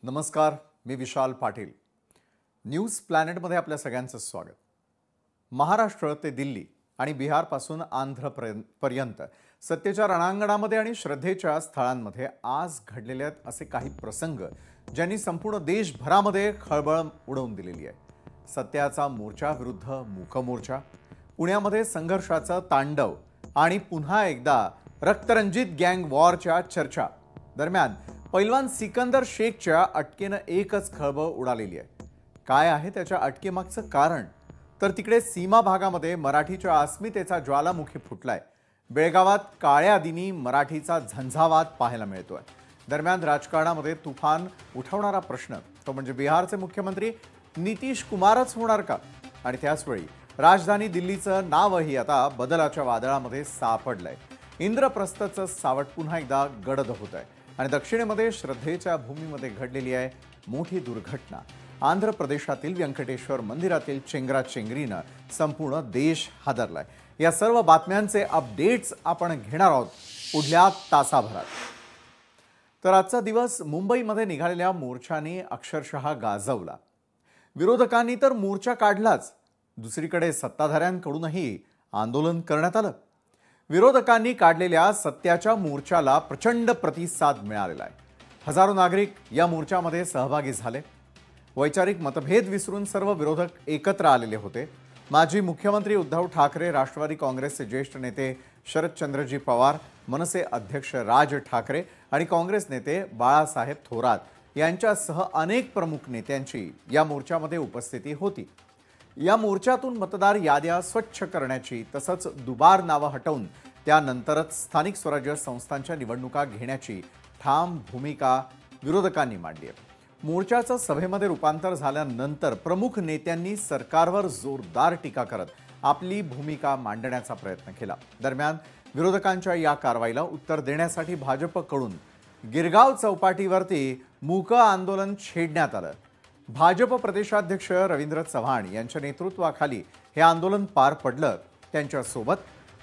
नमस्कार, मी विशाल पाटील. न्यूज प्लॅनेटमध्ये आपल्या सगळ्यांचं स्वागत. महाराष्ट्र ते दिल्ली आणि बिहारपासून आंध्रपर्यंत सत्तेच्या रणांगणामध्ये आणि श्रद्धेच्या स्थळांमध्ये आज घडलेले आहेत असे काही प्रसंग ज्यांनी संपूर्ण देशभरामध्ये खळबळ उडवून दिलेली आहे. सत्याचा मोर्चा विरुद्ध मूक मोर्चा, पुण्यामध्ये संघर्षाचं तांडव आणि पुन्हा एकदा रक्तरंजित गँग वॉरच्या चर्चा. दरम्यान पैलवान सिकंदर शेखच्या अटकेनं एकच खळबळ उडालेली आहे. काय आहे त्याच्या अटकेमागचं कारण? तर तिकडे सीमा भागामध्ये मराठीच्या अस्मितेचा ज्वालामुखी फुटलाय. बेळगावात काळ्या दिनी मराठीचा झंझावात पाहायला मिळतोय. दरम्यान राजकारणामध्ये तुफान उठवणारा प्रश्न तो म्हणजे बिहारचे मुख्यमंत्री नितीश कुमारच होणार का? आणि त्याचवेळी राजधानी दिल्लीचं नावही आता बदलाच्या वादळामध्ये सापडलंय. इंद्रप्रस्थचं सावट पुन्हा एकदा गडद होत आहे आणि दक्षिणेमध्ये श्रद्धेच्या भूमीमध्ये घडलेली आहे मोठी दुर्घटना. आंध्र प्रदेशातील व्यंकटेश्वर मंदिरातील चेंगराचेंगरीनं संपूर्ण देश हादरलाय. या सर्व बातम्यांचे अपडेट्स आपण घेणार आहोत पुढल्या तासाभरात. तर आजचा दिवस मुंबईमध्ये निघालेल्या मोर्चाने अक्षरशः गाजवला. विरोधकांनी तर मोर्चा काढलाच, दुसरीकडे सत्ताधाऱ्यांकडूनही आंदोलन करण्यात आलं. विरोधकांनी काढलेल्या सत्याच्या मोर्चाला प्रचंड प्रतिसाद मिळालेला आहे. हजारो नागरिक या मोर्चामध्ये सहभागी झाले. वैचारिक मतभेद विसरून सर्व विरोधक एकत्र आलेले होते. माजी मुख्यमंत्री उद्धव ठाकरे, राष्ट्रवादी काँग्रेसचे ज्येष्ठ नेते शरदचंद्रजी पवार, मनसे अध्यक्ष राज ठाकरे आणि काँग्रेस नेते बाळासाहेब थोरात यांच्यासह अनेक प्रमुख नेत्यांची या मोर्चामध्ये उपस्थिती होती. या मोर्चातून मतदार याद्या स्वच्छ करण्याची तसंच दुबार नावं हटवून त्यानंतरच स्थानिक स्वराज्य संस्थांच्या निवडणुका घेण्याची ठाम भूमिका विरोधकांनी मांडली आहे. मोर्चाचं सभेमध्ये रूपांतर झाल्यानंतर प्रमुख नेत्यांनी सरकारवर जोरदार टीका करत आपली भूमिका मांडण्याचा प्रयत्न केला. दरम्यान विरोधकांच्या या कारवाईला उत्तर देण्यासाठी भाजपकडून गिरगाव चौपाटीवरती मूक आंदोलन छेडण्यात आलं. भाजप प्रदेशाध्यक्ष रवींद्र चव्हाण यांच्या नेतृत्वाखाली हे आंदोलन पार पडलं. त्यांच्यासोबत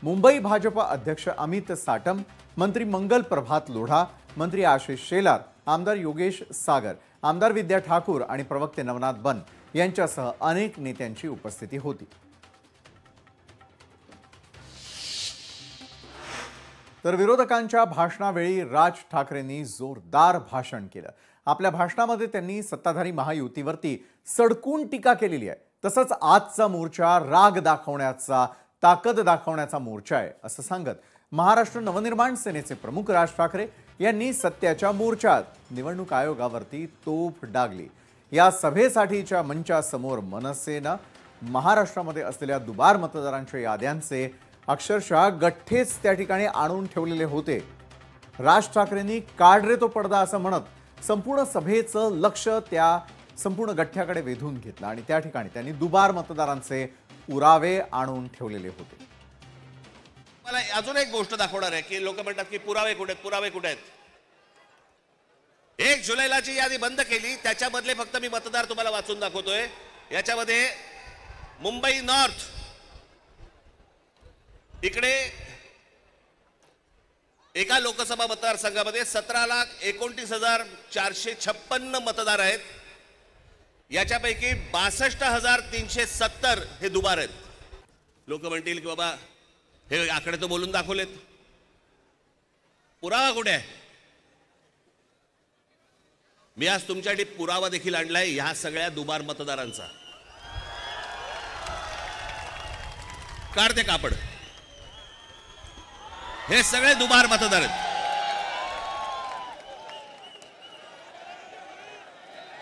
मुंबई भाजप अध्यक्ष अमित साटम, मंत्री मंगल प्रभात लोढा, मंत्री आशिष शेलार, आमदार योगेश सागर, आमदार विद्या ठाकूर आणि प्रवक्ते नवनाथ बन यांच्यासह अनेक नेत्यांची उपस्थिती होती. तर विरोधकांच्या भाषणावेळी राज ठाकरेंनी जोरदार भाषण केलं. आपल्या भाषणामध्ये त्यांनी सत्ताधारी महायुतीवरती सडकून टीका केलेली आहे. तसंच आजचा मोर्चा राग दाखवण्याचा, ताकद दाखवण्याचा मोर्चा आहे असं सांगत महाराष्ट्र नवनिर्माण सेनेचे प्रमुख राज ठाकरे यांनी सत्याच्या मोर्चात निवडणूक आयोगावरती तोफ डागली. या सभेसाठीच्या मंचासमोर मनसेनं महाराष्ट्रामध्ये असलेल्या दुबार मतदारांच्या याद्यांचे अक्षरशः गठ्ठेच त्या ठिकाणी आणून ठेवलेले होते. राज ठाकरेंनी काढ रे तो पडदा असं म्हणत संपूर्ण सभेचं लक्ष त्या संपूर्ण गठ्ठ्याकडे वेधून घेतलं आणि त्या ठिकाणी त्यांनी दुबार मतदारांचे पुरावे आणून ठेवलेले होते. मला अजून एक गोष्ट दाखवणार आहे की लोक म्हणतात की पुरावे कुठे आहेत, पुरावे कुठे आहेत. 1 जुलैला जी यादी बंद केली त्याच्यामधले फक्त मी मतदार तुम्हाला वाचून दाखवतोय. याच्यामध्ये मुंबई नॉर्थ इकडे एका लोकसभा मतदारसंघामध्ये 17,29,456 मतदार आहेत. याच्यापैकी 62,370 हे दुबार आहेत. लोक म्हणतील की बाबा हे आकडे तो बोलून दाखवलेत, पुरावा कुठे आहे? मी आज तुमच्यासाठी पुरावा देखील आणलाय ह्या सगळ्या दुबार मतदारांचा. काढते कापड. हे सगळे दुबार मतदार आहेत.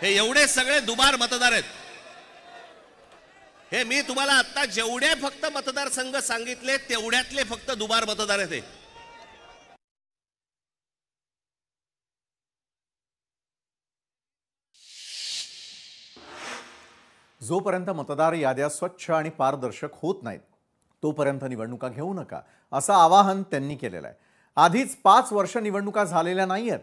हे एवढे सगळे दुबार मतदार आहेत. हे मी तुम्हाला आता जेवढे फक्त मतदारसंघ सांगितले तेवढ्यातले फक्त दुबार मतदार आहेत. जोपर्यंत मतदार याद्या स्वच्छ आणि पारदर्शक होत नाहीत तोपर्यंत निवडणुका घेऊ नका असं आवाहन त्यांनी केलेलं आहे. आधीच 5 वर्ष निवडणुका झालेल्या नाहीयेत,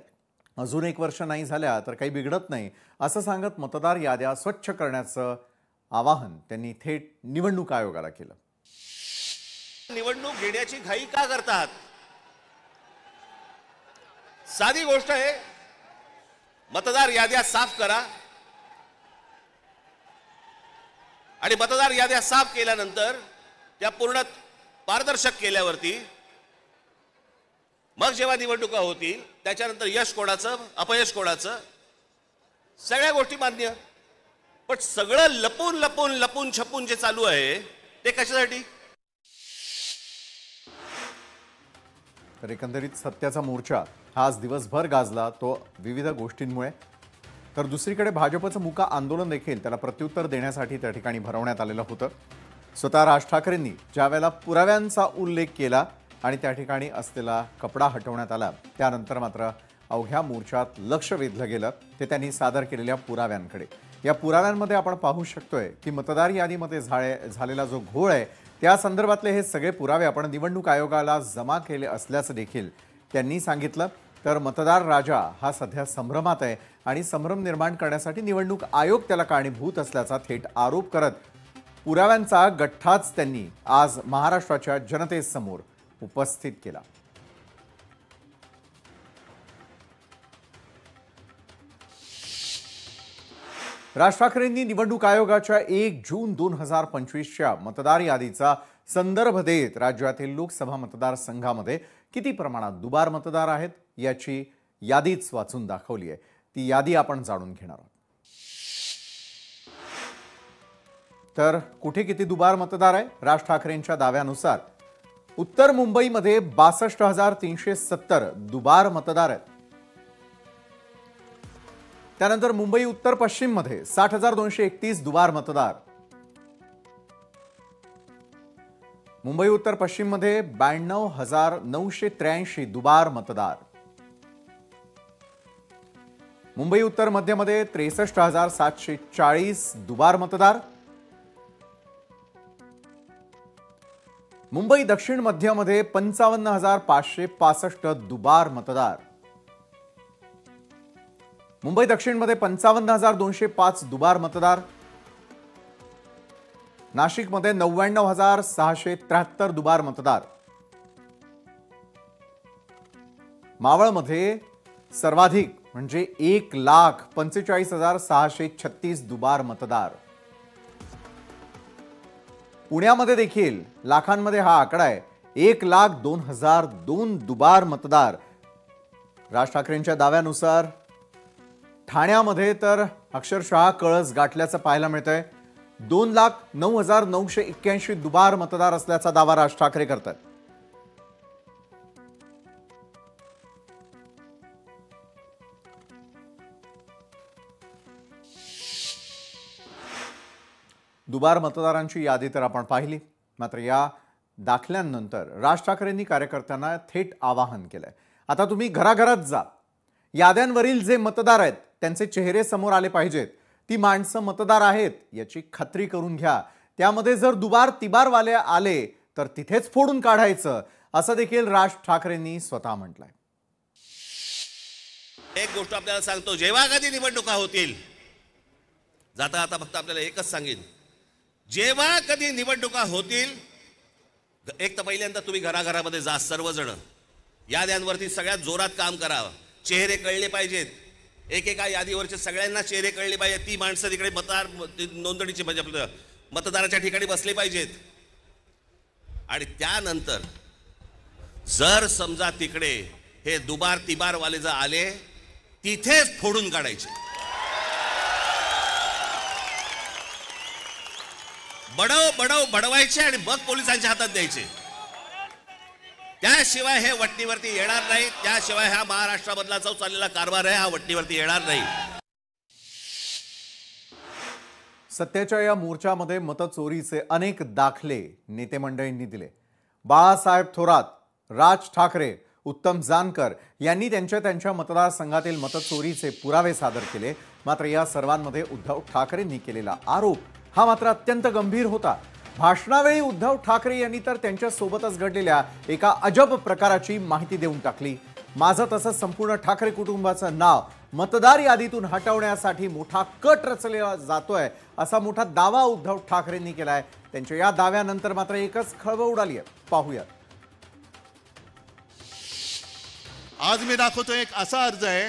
अजून 1 वर्ष नाही झाल्या तर काही बिघडत नाही असं सांगत मतदार याद्या स्वच्छ करण्याचं आवाहन त्यांनी थेट निवडणूक आयोगाला केलं. निवडणूक घेण्याची घाई का करतात? साधी गोष्ट आहे. मतदार याद्या साफ करा आणि मतदार याद्या साफ केल्यानंतर त्या पूर्ण पारदर्शक केल्यावरती मग जेव्हा निवडणुका होतील त्याच्यानंतर यश कोणाचं अपयश कोणाचं सगळ्या गोष्टी मान्य. पण सगळं लपून लपून लपून छपून जे चालू आहे ते कशासाठी? तर एकंदरीत सत्याचा मोर्चा हा आज दिवसभर गाजला, तो विविध गोष्टींमुळे. तर दुसरीकडे भाजपचं मुका आंदोलन देखील त्याला प्रत्युत्तर देण्यासाठी त्या ठिकाणी भरवण्यात आलेलं होतं. स्वतः राज ठाकरेंनी ज्या वेळेला पुराव्यांचा उल्लेख केला आणि त्या ठिकाणी असलेला कपडा हटवण्यात आला, त्यानंतर मात्र अवघ्या मोर्चात लक्ष वेधलं गेलं ते त्यांनी सादर केलेल्या पुराव्यांकडे. या पुराव्यांमध्ये आपण पाहू शकतोय की मतदार यादीमध्ये झालेला जो घोळ आहे त्या संदर्भातले हे सगळे पुरावे आपण निवडणूक आयोगाला जमा केले असल्याचं देखील त्यांनी सांगितलं. तर मतदार राजा हा सध्या संभ्रमात आहे आणि संभ्रम निर्माण करण्यासाठी निवडणूक आयोग त्याला कारणीभूत असल्याचा थेट आरोप करत पुराव्यांचा गठ्ठाच त्यांनी आज महाराष्ट्राच्या जनतेसमोर उपस्थित केला. राज ठाकरेंनी निवडणूक आयोगाच्या 1 जून 2025च्या मतदार यादीचा संदर्भ देत राज्यातील लोकसभा मतदारसंघामध्ये किती प्रमाणात दुबार मतदार आहेत याची यादीच वाचून दाखवली आहे. ती यादी आपण जाणून घेणार आहोत. तर कुठे किती दुबार मतदार आहे? राज ठाकरेंच्या दाव्यानुसार उत्तर मुंबईमध्ये 62,370 दुबार मतदार आहेत. त्यानंतर मुंबई उत्तर पश्चिम मध्ये 60,231 दुबार मतदार. मुंबई उत्तर पश्चिम मध्ये 92,983 दुबार मतदार. मुंबई उत्तर मध्य मध्ये 63,740 दुबार मतदार. मुंबई दक्षिण मध्य मध्ये 55,565 दुबार मतदार. मुंबई दक्षिण मध्ये 55,205 दुबार मतदार. नाशिक मध्ये 99,673 दुबार मतदार. मावळ मध्ये सर्वाधिक म्हणजे 1,45,636 दुबार मतदार. पुण्यामध्ये देखील लाखांमध्ये हा आकडा आहे, 1,02,002 दुबार मतदार. राज ठाकरेंच्या दाव्यानुसार ठाण्यामध्ये तर अक्षरशः कळस गाठल्याचं पाहायला मिळतंय. 2,09,981 दुबार मतदार असल्याचा दावा राज ठाकरे करतात. दुबार मतदारांची यादी तर आपण पाहिली, मात्र या दाखल्यांनंतर राज ठाकरेंनी कार्यकर्त्यांना थेट आवाहन केलंय. आता तुम्ही घराघरात जा, याद्यांवरील जे मतदार आहेत त्यांचे चेहरे समोर आले पाहिजेत. ती माणसं मतदार आहेत याची खात्री करून घ्या. त्यामध्ये जर दुबार तिबारवाले आले तर तिथेच फोडून काढायचं, असं देखील राज ठाकरेंनी स्वतः म्हटलंय. एक गोष्ट आपल्याला सांगतो, जेव्हा कधी निवडणुका होतील, जाता आता फक्त आपल्याला एकच सांगेन, जेव्हा कधी निवडणुका होतील, एक तर पहिल्यांदा तुम्ही घराघरामध्ये जा, सर्वजण याद्यांवरती सगळ्यात जोरात काम करा. चेहरे कळले पाहिजेत, एकेका यादीवरचे सगळ्यांना चेहरे कळले पाहिजेत. ती माणसं तिकडे मतदार नोंदणीची म्हणजे आपलं मतदाराच्या ठिकाणी बसले पाहिजेत. आणि त्यानंतर जर समजा तिकडे हे दुबार तिबारवाले जर आले, तिथेच फोडून काढायचे. बडवायचे आणि मग पोलिसांच्या हातात द्यायचे. त्याशिवाय हे वटणीवरती येणार नाही. त्याशिवाय हा महाराष्ट्रामधला जो चाललेला कारभार आहे हा वटणीवरती येणार नाही. सत्याच्या या मोर्चामध्ये मतचोरीचे अनेक दाखले नेते मंडळींनी दिले. बाळासाहेब थोरात, राज ठाकरे, उत्तम जानकर यांनी त्यांच्या मतदारसंघातील मतचोरीचे पुरावे सादर केले. मात्र या सर्वांमध्ये उद्धव ठाकरेंनी केलेला आरोप हा मात्र अत्यंत गंभीर होता. भाषणावेळी उद्धव ठाकरे यांनी तर त्यांच्या सोबतच घडलेल्या एका अजब प्रकाराची माहिती देऊन टाकली. माझं तसंच संपूर्ण ठाकरे कुटुंबाचं नाव मतदार यादीतून हटवण्यासाठी मोठा कट रचलेला जातोय, असा मोठा दावा उद्धव ठाकरेंनी केलाय. त्यांच्या या दाव्यानंतर मात्र एकच खळबळ उडाली आहे. पाहूया. आज मी दाखवतो एक असा अर्ज आहे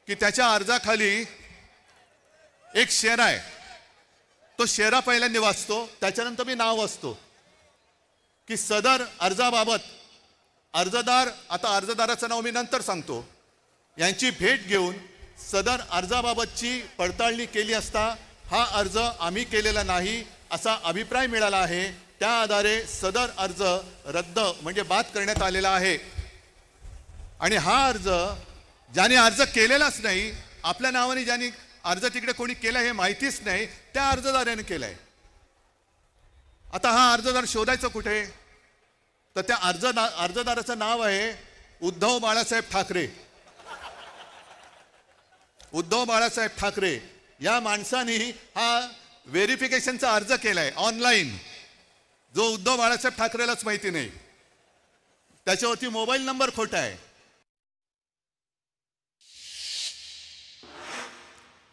की त्याच्या अर्जाखाली एक शेर आहे, तो शेरा पहिल्यांदा वाचतो, त्याच्यानंतर मी नाव वाचतो की सदर अर्जाबाबत अर्जदार, आता अर्जदाराचं नाव मी नंतर सांगतो, यांची भेट घेऊन सदर अर्जाबाबतची पडताळणी केली असता हा अर्ज आम्ही केलेला नाही असा अभिप्राय मिळाला आहे. त्या आधारे सदर अर्ज रद्द म्हणजे बाद करण्यात आलेला आहे. आणि हा अर्ज ज्याने अर्ज केलेलाच नाही, आपल्या नावाने ज्याने अर्ज तिकडे कोणी केला हे माहितीच नाही, त्या अर्जदाराने केलाय. आता हा अर्जदार शोधायचं कुठे? तर त्या अर्जदाराचं नाव आहे उद्धव बाळासाहेब ठाकरे. उद्धव बाळासाहेब ठाकरे या माणसाने हा व्हेरिफिकेशनचा अर्ज केलाय ऑनलाईन, जो उद्धव बाळासाहेब ठाकरेलाच माहिती नाही. त्याच्यावरती मोबाईल नंबर खोटा आहे.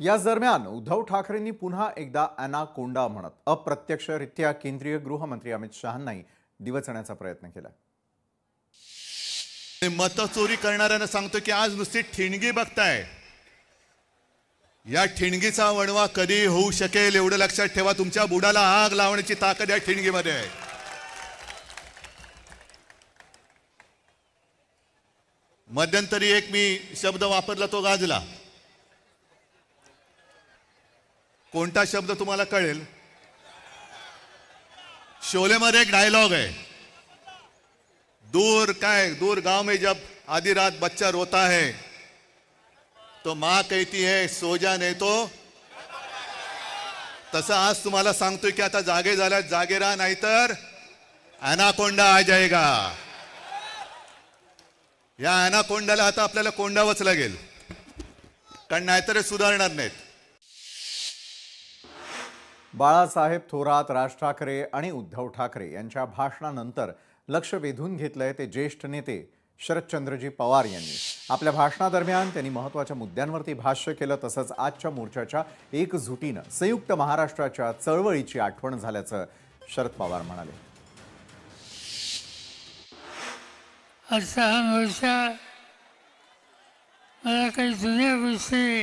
याच दरम्यान उद्धव ठाकरेंनी पुन्हा एकदा अॅनाकोंडा म्हणत अप्रत्यक्षरित्या केंद्रीय गृहमंत्री अमित शहांनाही डिवचण्याचा प्रयत्न केला. मतचोरी करणाऱ्यांना सांगतो की आज नुसती ठिणगी बघताय, या ठिणगीचा वणवा कधी होऊ शकेल एवढं लक्षात ठेवा. तुमच्या बुडाला आग लावण्याची ताकद या ठिणगीमध्ये आहे. मध्यंतरी एक मी शब्द वापरला, तो गाजला. कोणता शब्द तुम्हाला कळेल? शोलेमध्ये एक डायलॉग आहे, दूर गांव में जब आधी रात बच्चा रोता है तो माँ कहती है सो जा नहीं तो. तसं आज तुम्हाला सांगतोय की आता जागे झाल्यात, जागे राहा, नाहीतर अॅनाकोंडा आ जाएगा. या अॅनाकोंडाला आता आपल्याला कोंडावंच लागेल, कारण नाहीतर हे सुधारणार नाहीत. बाळासाहेब थोरात, राज ठाकरे आणि उद्धव ठाकरे यांच्या भाषणानंतर लक्ष वेधून घेतलंय ते ज्येष्ठ नेते शरदचंद्रजी पवार यांनी. आपल्या भाषणादरम्यान त्यांनी महत्त्वाच्या मुद्द्यांवरती भाष्य केलं. तसंच आजच्या मोर्चाच्या एकजुटीनं संयुक्त महाराष्ट्राच्या चळवळीची आठवण झाल्याचं शरद पवार म्हणाले. आजचा हा मोर्चा मला काही जुन्या गोष्टी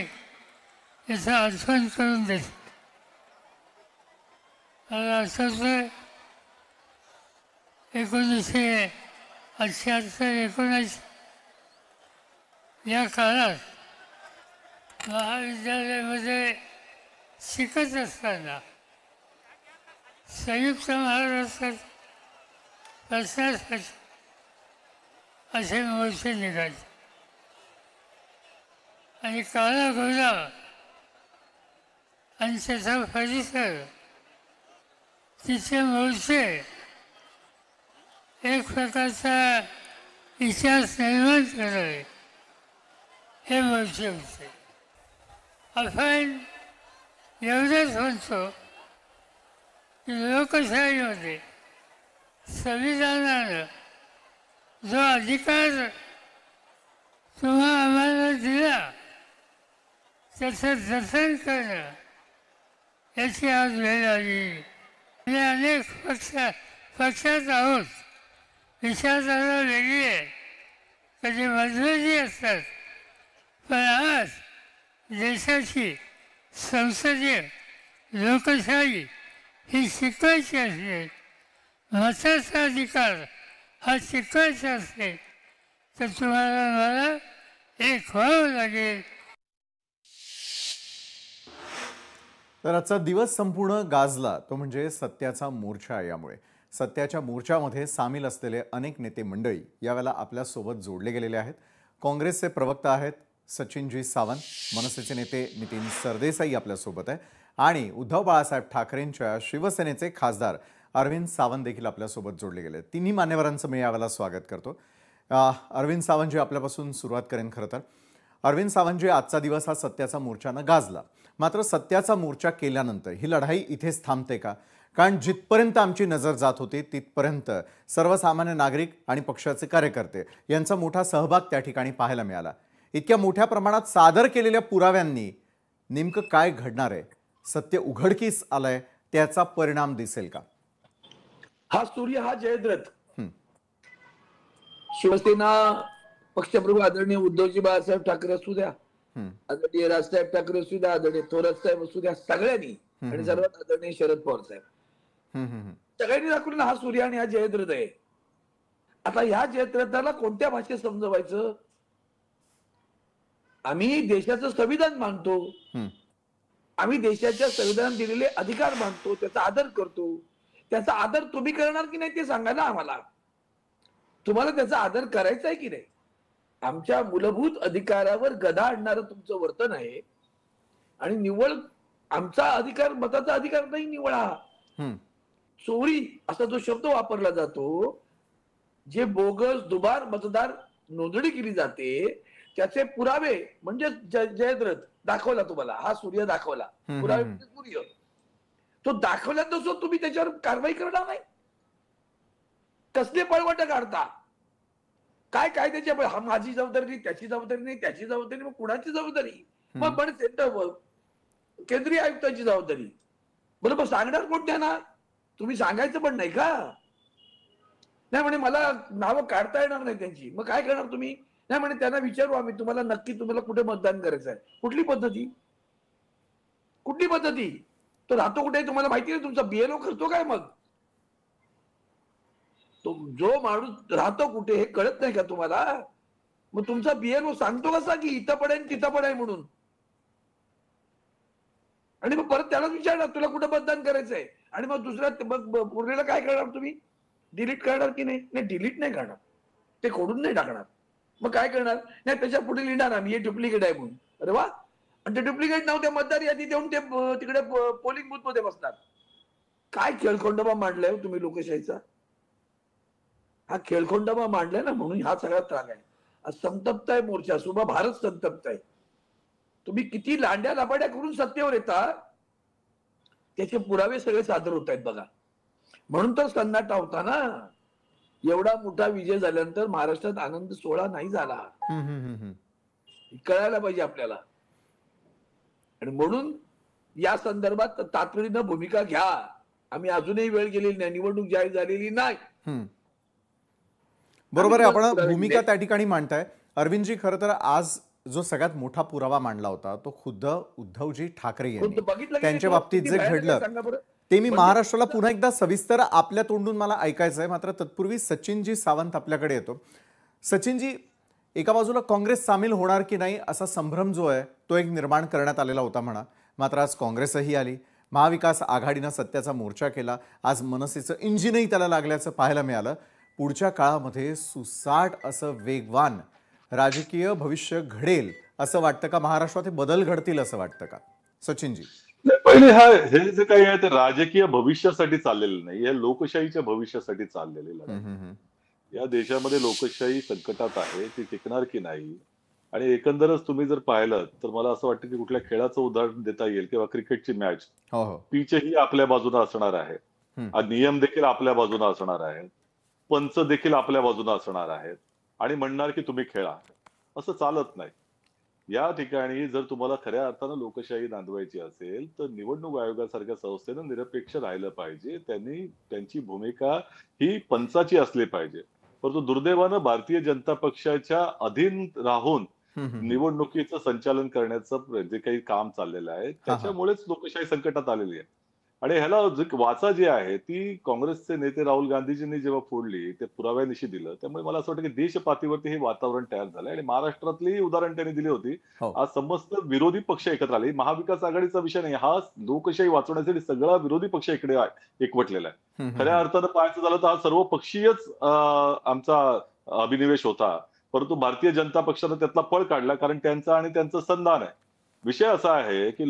याचा आठवण करून देतो. मला आठवतं 1978-19 या काळात महाविद्यालयामध्ये शिकत असताना संयुक्त महाराष्ट्रात बसण्यासाठी असे मोर्चे निघाले. आणि काळा घोडा आणि त्याचा परिसर, तिचे मोर्चे एक प्रकारचा इतिहास निर्माण करणारे हे मोर्चे होते. आपण एवढंच म्हणतो की लोकशाहीमध्ये संविधानानं जो अधिकार तुम्हा आम्हाला दिला त्याचं जतन करणं याची आज वेळ आली. अनेक पक्षात आहोत, विचारधारा वेगळी आहे, कधी मतभेदी असतात, पण आज देशाची संसदीय लोकशाही ही शिकवायची असते, मताचा अधिकार हा शिकवायचा असते, तर तुम्हाला मला एक व्हावं लागेल. तर आजचा दिवस संपूर्ण गाजला तो म्हणजे सत्याचा मोर्चा. यामुळे सत्याच्या मोर्चामध्ये सामील असलेले अनेक नेते मंडळी यावेळेला आपल्यासोबत जोडले गेलेले आहेत. काँग्रेसचे प्रवक्ता आहेत सचिनजी सावंत, मनसेचे नेते नितीन सरदेसाई आपल्यासोबत आहे, आणि उद्धव बाळासाहेब ठाकरेंच्या शिवसेनेचे खासदार अरविंद सावंत देखील आपल्यासोबत जोडले गेले. तिन्ही मान्यवरांचं मी यावेळेला स्वागत करतो. अरविंद सावंतजी, आपल्यापासून सुरुवात करेन. खरं तर अरविंद सावंतजी, आजचा दिवस हा सत्याचा मोर्चानं गाजला, मात्र सत्याचा मोर्चा केल्यानंतर ही लढाई इथेच थांबते का? कारण जिथपर्यंत आमची नजर जात होती तिथपर्यंत सर्वसामान्य नागरिक आणि पक्षाचे कार्यकर्ते यांचा मोठा सहभाग त्या ठिकाणी पाहायला मिळाला. इतक्या मोठ्या प्रमाणात सादर केलेल्या पुराव्यांनी नेमकं काय घडणार आहे? सत्य उघडकीस आलंय, त्याचा परिणाम दिसेल का? हा सूर्य हा जयद्रथ. शिवसेना पक्षप्रमुख आदरणीय उद्धवजी बाळासाहेब ठाकरे असू द्या, आदरणीय राजसाहेब ठाकरे असू द्या, आदरणीय थोरात साहेब असू द्या, सगळ्यांनी आणि सर्वात आदरणीय शरद पवार साहेब सगळ्यांनी दाखवलेला हा सूर्य आणि हा जयद्रथ आहे. आता ह्या जयद्रथाला कोणत्या भाषेत समजवायचं? आम्ही देशाचं संविधान मानतो, आम्ही देशाच्या संविधानात दिलेले अधिकार मानतो, त्याचा आदर करतो. त्याचा आदर तुम्ही करणार की नाही ते सांगा ना आम्हाला. तुम्हाला त्याचा आदर करायचा आहे की नाही? आमच्या मूलभूत अधिकारावर गदा आणणारं तुमचं वर्तन आहे आणि निव्वळ आमचा अधिकार, मताचा अधिकार नाही निव्वळ हा. चोरी असा जो शब्द वापरला जातो, जे बोगस दुबार मतदार नोंदणी केली जाते, त्याचे पुरावे म्हणजे जयद्रथ दाखवला तुम्हाला, हा सूर्य दाखवला, पुरावे म्हणजे सूर्य. तो दाखवल्यानंतर तुम्ही त्याच्यावर कारवाई करणार नाही? कसले पळवट काढता? काय काय त्याच्या हा माझी जबाबदारी नाही, त्याची जबाबदारी नाही, त्याची जबाबदारी, मग कुणाची जबाबदारी? मग पण केंद्रीय आयुक्ताची जबाबदारी. बरोबर, सांगणार कोण त्यांना? तुम्ही सांगायचं पण नाही का? नाही म्हणे मला नावं काढता येणार नाही त्यांची, मग काय करणार तुम्ही? नाही म्हणे त्यांना विचारू आम्ही, तुम्हाला नक्की तुम्हाला कुठे मतदान करायचं आहे. कुठली पद्धती? कुठली पद्धती? तो राहतो कुठे तुम्हाला माहिती नाही? तुमचा बीएलओ करतो काय? मग तो जो माणूस राहतो कुठे हे कळत नाही का तुम्हाला? मग तुमचा बीएलओ सांगतो कसा की इथं पडेल तिथं पडेल म्हणून? आणि मग परत त्यालाच विचारणार तुला कुठं मतदान करायचंय, आणि मग दुसऱ्या पूर्णेला काय करणार तुम्ही? डिलीट करणार की नाही? नाही, डिलीट नाही करणार, ते खोडून नाही टाकणार. मग काय करणार? नाही, त्याच्या पुढे लिहिणार आम्ही हे डुप्लिकेट आहे म्हणून. अरे वा, आणि ते डुप्लिकेट नाव त्या मतदार यादी देऊन ते तिकडे पोलिंग बूथ मध्ये बसतात. काय खेळखंडोबा मांडलाय तुम्ही लोकशाहीचा? हा खेळखंडोबा मांडलाय ना, म्हणून हा सगळा त्राग आहे. आज संतप्त आहे मोर्चा, सुभा भारत संतप्त आहे. तुम्ही किती लांड्या लाबाड्या करून सत्तेवर येता, त्याचे पुरावे सगळे सादर होत आहेत बघा. म्हणून तर सन्नाटा होता ना. एवढा मोठा विजय झाल्यानंतर महाराष्ट्रात आनंद सोहळा नाही झाला, कळायला पाहिजे आपल्याला. आणि म्हणून या संदर्भात तातडीनं भूमिका घ्या. आम्ही अजूनही वेळ गेलेली नाही, निवडणूक जाहीर झालेली नाही. बरोबर आहे, आपण भूमिका त्या ठिकाणी मांडताय. अरविंदजी, खरं तर आज जो सगळ्यात मोठा पुरावा मांडला होता तो खुद्द उद्धवजी ठाकरे यांनी. त्यांच्या बाबतीत जे घडलं ते मी महाराष्ट्राला पुन्हा एकदा सविस्तर आपल्या तोंडून मला ऐकायचं आहे. मात्र तत्पूर्वी सचिनजी सावंत आपल्याकडे येतो. सचिनजी, एका बाजूला काँग्रेस सामील होणार की नाही असा संभ्रम जो आहे तो एक निर्माण करण्यात आलेला होता म्हणा. मात्र आज काँग्रेसही आली, महाविकास आघाडीनं सत्याचा मोर्चा केला. आज मनसेचं इंजिनही त्याला लागल्याचं पाहायला मिळालं. पुढच्या काळामध्ये सुसाट असं वेगवान राजकीय भविष्य घडेल असं वाटतं का? महाराष्ट्रात हे बदल घडतील असं वाटतं का सचिनजी? पहिले हे जे काही आहे ते राजकीय भविष्यासाठी चाललेलं नाही, या लोकशाहीच्या भविष्यासाठी चाललेलं आहे. या देशामध्ये लोकशाही संकटात आहे, ती टिकणार की नाही. आणि एकंदरच तुम्ही जर पाहिलं तर मला असं वाटतं की कुठल्या खेळाचं उदाहरण देता येईल किंवा क्रिकेटची मॅच, पिचही आपल्या बाजूने असणार आहे, नियम देखील आपल्या बाजूने असणार आहेत, पंच देखील आपल्या बाजूने असणार आहेत आणि म्हणणार की तुम्ही खेळा. असं चालत नाही. या ठिकाणी जर तुम्हाला खऱ्या अर्थानं लोकशाही नांदवायची असेल तर निवडणूक आयोगासारख्या संस्थेनं निरपेक्ष राहिलं पाहिजे. त्यांची भूमिका ही पंचाची असली पाहिजे. परंतु दुर्दैवानं भारतीय जनता पक्षाच्या अधीन राहून निवडणुकीचं संचालन करण्याचं जे काही काम चाललेलं आहे त्याच्यामुळेच लोकशाही संकटात आलेली आहे. आणि ह्याला वाचा जी आहे ती काँग्रेसचे नेते राहुल गांधीजींनी जेव्हा फोडली ते पुराव्यानिशी दिलं. त्यामुळे मला असं वाटतं की देशपातळीवरती हे वातावरण तयार झालंय. आणि महाराष्ट्रातली उदाहरण त्यांनी दिली होती. आज समस्त विरोधी पक्ष एकत्र आले. महाविकास आघाडीचा विषय नाही, हा लोकशाही वाचवण्यासाठी सगळा विरोधी पक्ष इकडे एकवटलेला आहे. खऱ्या अर्थानं पाहायचं झालं तर हा सर्व पक्षीयच आमचा अभिनिवेश होता. परंतु भारतीय जनता पक्षानं त्यातला पळ काढला, कारण त्यांचा आणि त्यांचं संधान आहे. विषय असा आहे की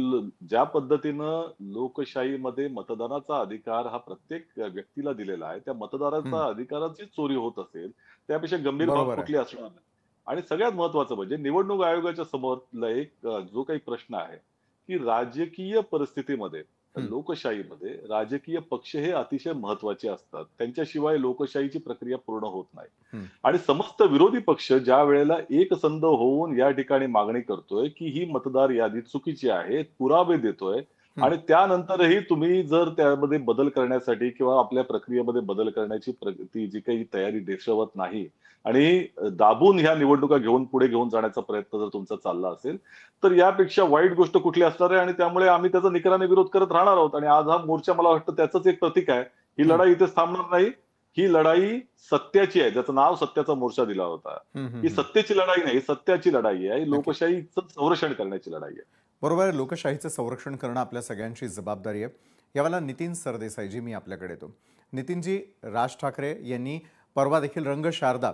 ज्या पद्धतीनं लोकशाहीमध्ये मतदानाचा अधिकार हा प्रत्येक व्यक्तीला दिलेला आहे, त्या मतदाराचा अधिकाराची चोरी होत असेल त्यापेक्षा गंभीर बाब कुठली असणार नाही. आणि सगळ्यात महत्वाचं म्हणजे निवडणूक आयोगाच्या समोरला एक जो काही प्रश्न आहे की राजकीय परिस्थितीमध्ये, लोकशाहीमध्ये राजकीय पक्ष हे अतिशय महत्वाचे असतात. त्यांच्याशिवाय लोकशाहीची प्रक्रिया पूर्ण होत नाही. आणि समस्त विरोधी पक्ष ज्या वेळेला एकसंध होऊन या ठिकाणी मागणी करतोय की ही मतदार यादी चुकीची आहे, पुरावे देतोय, आणि त्यानंतरही तुम्ही जर त्यामध्ये बदल करण्यासाठी किंवा आपल्या प्रक्रियेमध्ये बदल करण्याची ती जी काही तयारी दर्शवत नाही आणि दाबून ह्या निवडणुका पुढे घेऊन जाण्याचा प्रयत्न जर तुमचा चालला असेल तर यापेक्षा वाईट गोष्ट कुठली असणार आहे आणि त्यामुळे आम्ही त्याचा निकराने विरोध करत राहणार आहोत. आणि आज हा मोर्चा मला वाटतं त्याचंच एक प्रतीक आहे. ही लढाई इथेच थांबणार नाही. ही लढाई सत्याची आहे, ज्याचं नाव सत्याचा मोर्चा दिला होता. ही सत्तेची लढाई नाही, सत्याची लढाई आहे. ही लोकशाहीचं संरक्षण करण्याची लढाई आहे. बरोबर आहे. लोकशाहीचं संरक्षण करणं आपल्या सगळ्यांची जबाबदारी आहे. यावेळेला नितीन सरदेसाईजी मी आपल्याकडे येतो. नितीनजी, राज ठाकरे यांनी परवा देखील रंग शारदा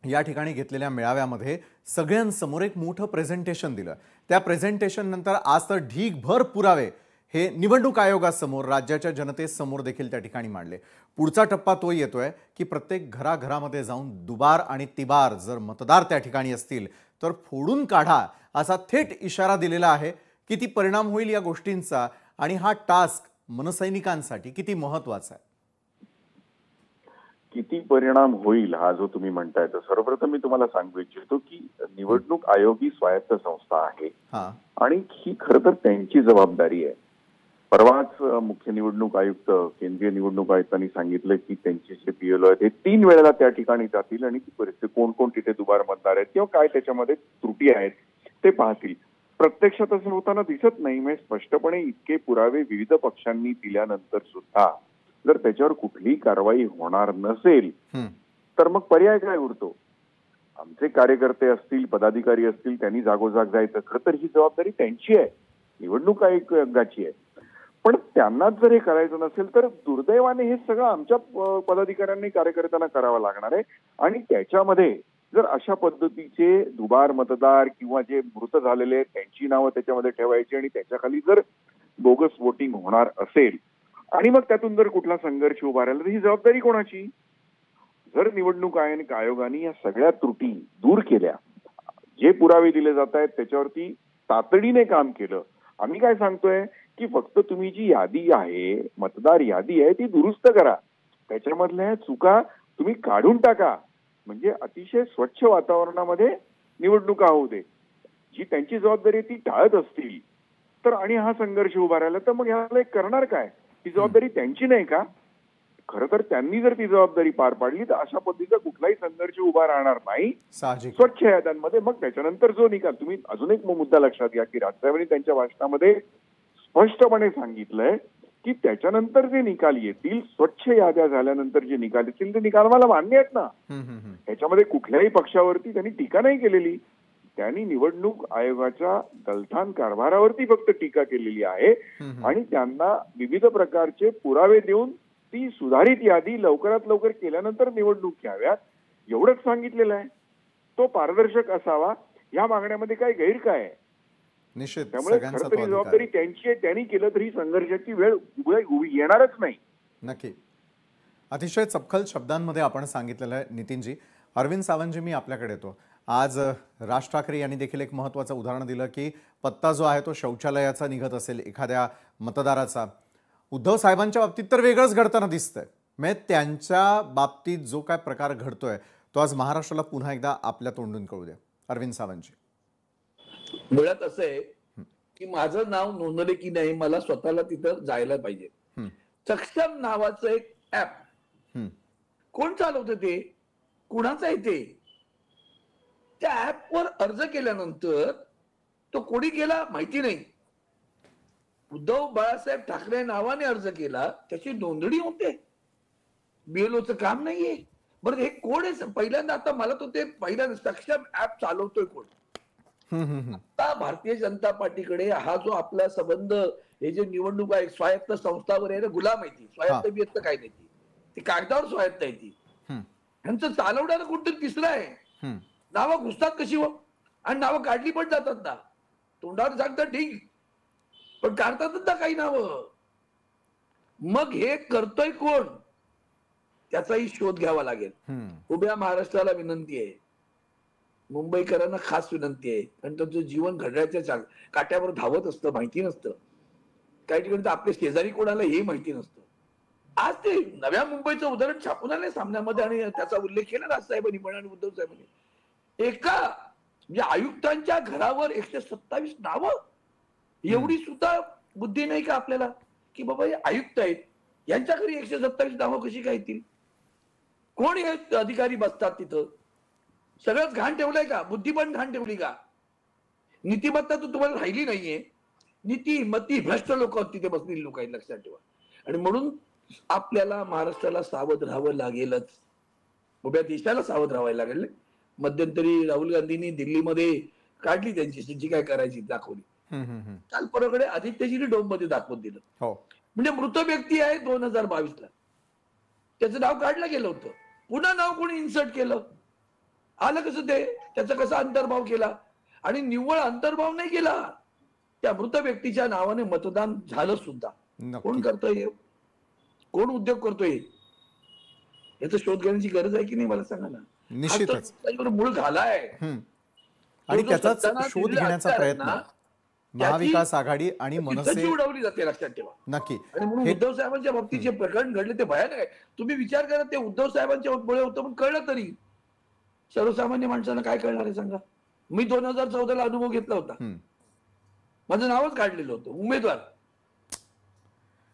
या ठिकाणी घेतलेल्या मेळाव्यामध्ये सगळ्यांसमोर एक मोठं प्रेझेंटेशन दिलं. त्या प्रेझेंटेशन नंतर आज तर ढीगभर पुरावे हे निवडणूक आयोगासमोर, राज्याच्या जनतेसमोर देखील त्या ठिकाणी मांडले. पुढचा टप्पा तो येतोय की प्रत्येक घराघरामध्ये जाऊन दुबार आणि तिबार जर मतदार त्या ठिकाणी असतील तर फोडून काढा असा थेट इशारा दिलेला आहे. किती परिणाम होईल या गोष्टींचा आणि हा टास्क मनसैनिकांसाठी किती महत्वाचा आहे? किती परिणाम होईल हा जो तुम्ही म्हणताय, तर सर्वप्रथम मी तुम्हाला सांगू इच्छितो की निवडणूक आयोग ही स्वायत्त संस्था आहे आणि ही खरं तर त्यांची जबाबदारी आहे. परवाच मुख्य निवडणूक आयुक्त, केंद्रीय निवडणूक आयुक्तांनी सांगितलं की त्यांचे जे पीएलओ आहेत ते 3 वेळेला त्या ठिकाणी जातील आणि ती परिस्थिती, कोण कोण तिथे दुबार मतदार आहेत किंवा काय त्याच्यामध्ये त्रुटी आहेत ते पाहतील. प्रत्यक्षात असं होताना दिसत नाही. म्हणजे स्पष्टपणे इतके पुरावे विविध पक्षांनी दिल्यानंतर सुद्धा जर त्याच्यावर कुठलीही कारवाई होणार नसेल तर मग पर्याय काय उरतो? आमचे कार्यकर्ते असतील, पदाधिकारी असतील, त्यांनी जागोजाग जायचं. खरं तर ही जबाबदारी त्यांची आहे, निवडणूक आयोगाची आहे. पण त्यांनाच जर हे करायचं नसेल तर दुर्दैवाने हे सगळं आमच्या पदाधिकाऱ्यांनी, कार्यकर्त्यांना करावं लागणार आहे. आणि त्याच्यामध्ये जर अशा पद्धतीचे दुबार मतदार किंवा जे मृत झालेले आहेत त्यांची नावं त्याच्यामध्ये ठेवायची आणि त्याच्याखाली जर बोगस वोटिंग होणार असेल आणि मग त्यातून जर कुठला संघर्ष उभा राहिला तर ही जबाबदारी कोणाची? जर निवडणूक आयोगाने या सगळ्या त्रुटी दूर केल्या, जे पुरावे दिले जात आहेत त्याच्यावरती तातडीने काम केलं. आम्ही काय सांगतोय की फक्त तुम्ही जी यादी आहे, मतदार यादी आहे, ती दुरुस्त करा. त्याच्यामधल्या चुका तुम्ही काढून टाका. म्हणजे अतिशय स्वच्छ वातावरणामध्ये निवडणुका होऊ दे. जी त्यांची जबाबदारी ती टाळत असतील तर आणि हा संघर्ष उभा राहिला तर मग ह्याला एक करणार काय? ती जबाबदारी त्यांची नाही का? खरं तर त्यांनी जर ती जबाबदारी पार पाडली तर अशा पद्धतीचा कुठलाही संघर्ष उभा राहणार नाही स्वच्छ याद्यांमध्ये. मग त्याच्यानंतर जो निकाल, तुम्ही अजून एक मुद्दा लक्षात घ्या की राजसाहेबांनी त्यांच्या भाषणामध्ये स्पष्टपणे सांगितलंय की त्याच्यानंतर जे निकाल येतील, स्वच्छ याद्या झाल्यानंतर जे निकाल येतील ते निकाल मला मान्य आहेत ना. त्याच्यामध्ये कुठल्याही पक्षावरती त्यांनी टीका नाही केलेली. त्यांनी निवडणूक आयोगाच्या गलथान कारभारावरती फक्त टीका केलेली आहे आणि त्यांना विविध प्रकारचे पुरावे देऊन ती सुधारित यादी लवकरात लवकर केल्यानंतर निवडणूक घ्याव्यात एवढंच सांगितलेलं आहे. तो पारदर्शक असावा. या मागण्यामध्ये काय गैर काय आहे? निश्चित. त्यामुळे खरं तरी जबाबदारी त्यांची आहे. त्यांनी केलं तरी संघर्षाची वेळ येणारच नाही. नक्की. अतिशय चपखल शब्दांमध्ये आपण सांगितलेलं आहे नितीनजी. अरविंद सावंतजी, मी आपल्याकडे येतो. आज राज ठाकरे यांनी देखील एक महत्त्वाचं उदाहरण दिलं की पत्ता जो आहे तो शौचालयाचा निघत असेल एखाद्या मतदाराचा. उद्धव साहेबांच्या बाबतीत तर वेगळंच घडताना दिसतंय. म्हणजे त्यांच्या बाबतीत जो काय प्रकार घडतोय तो आज महाराष्ट्राला पुन्हा एकदा आपल्या तोंडून कळू द्या. अरविंद सावंतजी. मुळात असं आहे की माझं नाव नोंदले की नाही, मला स्वतःला तिथं जायला पाहिजे. सक्षम नावाचं एक ऍप कोण चालवतं, ते कुणाचं आहे ते? त्या ऍपवर अर्ज केल्यानंतर तो कोणी केला माहिती नाही. उद्धव बाळासाहेब ठाकरे नावाने अर्ज केला, त्याची नोंदणी होते. बीएलओचं काम नाहीये. बरं, हे कोण आहे? पहिल्यांदा आता मला तो ते पहिल्यांदा सक्षम ऍप चालवतोय कोण? आता भारतीय जनता पार्टीकडे हा जो आपला संबंध, हे जे निवडणूक आहे स्वायत्त संस्थावर आहे, गुलाम आहे ती. स्वायत्त बियत्त काय नाही, ती कागदावर स्वायत्त आहे ती. ह्यांचं चालवणारं कोणतरी तिसरं आहे. नावं घुसतात कशी हो, आणि नावं काढली पण जातात ना. तोंडावर सांगतात ठीक, पण काढतातच ना काही नावं. मग हे करतोय कोण, त्याचाही शोध घ्यावा लागेल. उभ्या महाराष्ट्राला विनंती आहे, मुंबईकरांना खास विनंती आहे, कारण त्यांचं जीवन घड्याळाच्या काट्यावर धावत असतं, माहिती नसतं. काही ठिकाणी तर आपले शेजारी कोणाला हे माहिती नसतं. आज ते नव्या मुंबईचं उदाहरण छापून आलंय सामन्यामध्ये आणि त्याचा उल्लेख केला राजसाहेबांनी पण आणि उद्धव साहेबांनी. एका म्हणजे आयुक्तांच्या घरावर 127 नावं, एवढी सुद्धा बुद्धी नाही का आपल्याला की बाबा हे आयुक्त आहेत, यांच्या घरी 127 नावं कशी काय येतील? कोण हे अधिकारी बसतात तिथं? सगळंच घाण ठेवलंय का? बुद्धी पण घाण ठेवली का? नीतिमत्ता तर तुम्हाला राहिली नाहीये. नीतिमत्ती भ्रष्ट लोक तिथे बसलेली लोक आहेत, लक्षात ठेवा. आणि म्हणून आपल्याला महाराष्ट्राला सावध राहावं लागेलच, उभ्या देशाला सावध राहायला लागेल. मध्यंतरी राहुल गांधींनी दिल्लीमध्ये काढली त्यांची जी काय करायची दाखवली. काल परवाकडे आदित्यजींनी डोममध्ये दाखवून दिलं. म्हणजे मृत व्यक्ती आहे 2022 ला, त्याचं नाव काढलं गेलं होतं, पुन्हा नाव कोणी इन्सर्ट केलं, आलं कसं ते, त्याचा कसा अंतर्भाव केला? आणि निव्वळ अंतर्भाव नाही केला, त्या मृत व्यक्तीच्या नावाने मतदान झालं सुद्धा. कोण करतोय? कोण उद्योग करतोय? याचा शोध घेण्याची गरज आहे की नाही मला सांगा ना. निश्चितच मूळ झालाय आणि त्याचाच शोध घेण्याचा प्रयत्न महाविकास आघाडी आणि मनसे उडवली जाते, लक्षात ठेवा. नक्की. आणि म्हणून उद्धव साहेबांच्या बाबतीत जे प्रकरण घडले ते भयानक आहे. तुम्ही विचार करा, ते उद्धव साहेबांच्या मुळे होतं पण कळलं तरी सर्वसामान्य माणसांना काय कळणार आहे सांगा? मी 2014 ला अनुभव घेतला होता, माझं नावच काढलेलं होतं उमेदवार.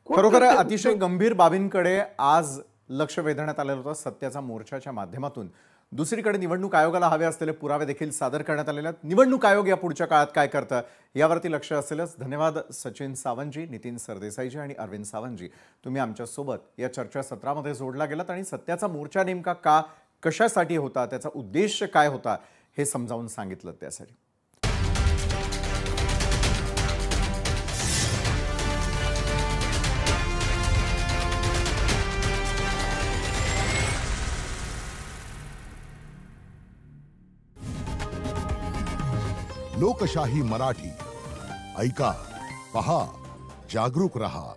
खरोखर अतिशय गंभीर बाबींकडे आज लक्ष वेधण्यात आलेलं होतं सत्याचा मोर्चाच्या माध्यमातून. दुसरीकडे निवडणूक आयोगाला हवे असलेले पुरावे देखील सादर करण्यात आलेले आहेत. निवडणूक आयोग या पुढच्या काळात काय करतं यावरती लक्ष असेलच. धन्यवाद सचिन सावंतजी, नितीन सरदेसाईजी आणि अरविंद सावंतजी, तुम्ही आमच्यासोबत या चर्चासत्रामध्ये जोडला गेलात आणि सत्याचा मोर्चा नेमका का, कशासाठी होता, त्याचा उद्देश काय होता हे समजावून सांगितलं. त्यासाठी लोकशाही मराठी ऐका, पहा, जागरूक रहा.